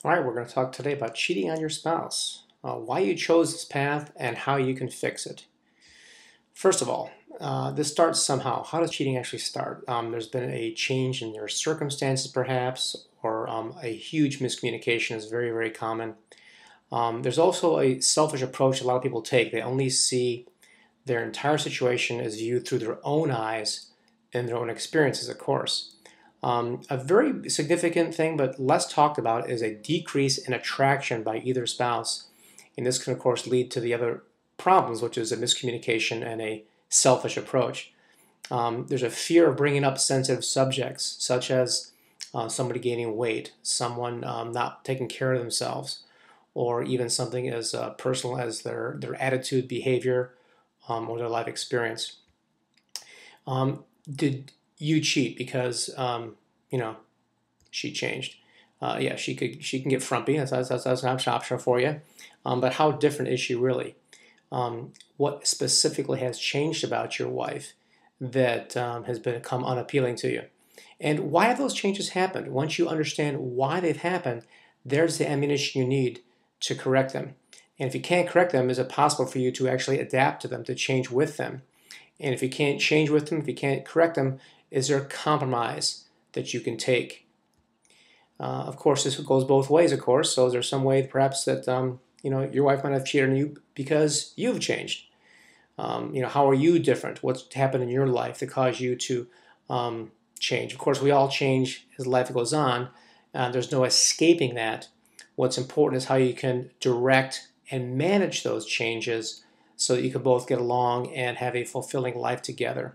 All right, we're going to talk today about cheating on your spouse, why you chose this path, and how you can fix it. First of all, this starts somehow. How does cheating actually start? There's been a change in your circumstances, perhaps, or a huge miscommunication is very, very common. There's also a selfish approach a lot of people take. They only see their entire situation as viewed through their own eyes and their own experiences, of course. A very significant thing, but less talked about, is a decrease in attraction by either spouse. And this can, of course, lead to the other problems, which is a miscommunication and a selfish approach. There's a fear of bringing up sensitive subjects, such as somebody gaining weight, someone not taking care of themselves, or even something as personal as their attitude, behavior, or their life experience. Did you cheat because she changed? Yeah, she can get frumpy. That's an option for you. But how different is she really? What specifically has changed about your wife that has become unappealing to you? And why have those changes happened? Once you understand why they've happened, there's the ammunition you need to correct them. And if you can't correct them, is it possible for you to actually adapt to them, to change with them? And if you can't change with them, if you can't correct them, is there a compromise that you can take? Of course, this goes both ways, of course. So is there some way perhaps that your wife might have cheated on you because you've changed? How are you different? What's happened in your life that caused you to change? Of course, we all change as life goes on. There's no escaping that. What's important is how you can direct and manage those changes so that you can both get along and have a fulfilling life together.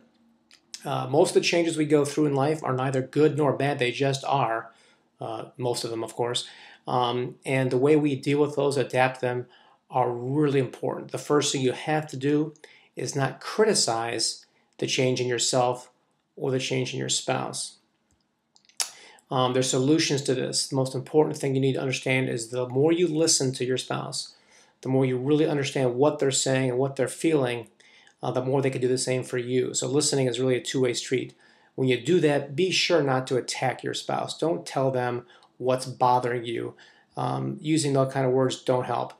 Most of the changes we go through in life are neither good nor bad, they just are. Most of them, of course. And the way we deal with those, adapt them, are really important. The first thing you have to do is not criticize the change in yourself or the change in your spouse. There's solutions to this. The most important thing you need to understand is the more you listen to your spouse, the more you really understand what they're saying and what they're feeling, the more they can do the same for you. So listening is really a two-way street. When you do that, be sure not to attack your spouse. Don't tell them what's bothering you. Using those kind of words don't help.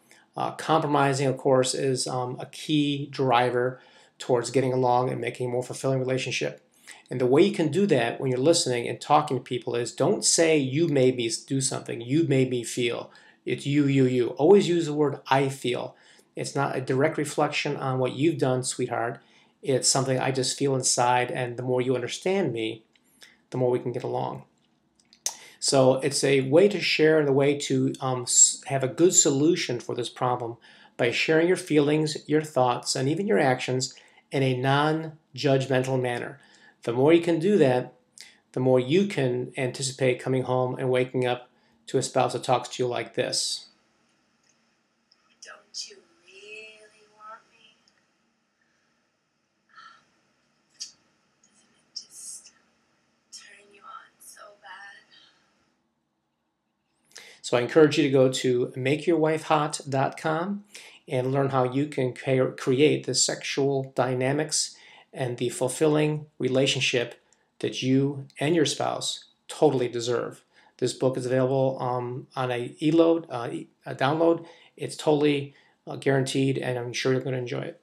Compromising, of course, is a key driver towards getting along and making a more fulfilling relationship. And the way you can do that when you're listening and talking to people is don't say you made me do something, you made me feel. It's you. Always use the word I feel. It's not a direct reflection on what you've done, sweetheart. It's something I just feel inside, and the more you understand me, the more we can get along. So it's a way to share and a way to have a good solution for this problem by sharing your feelings, your thoughts, and even your actions in a non-judgmental manner. The more you can do that, the more you can anticipate coming home and waking up to a spouse that talks to you like this. Don't you really want me? Doesn't it just turn you on so bad? So I encourage you to go to makeyourwifehot.com and learn how you can create the sexual dynamics and the fulfilling relationship that you and your spouse totally deserve. This book is available on a download. It's totally guaranteed, and I'm sure you're going to enjoy it.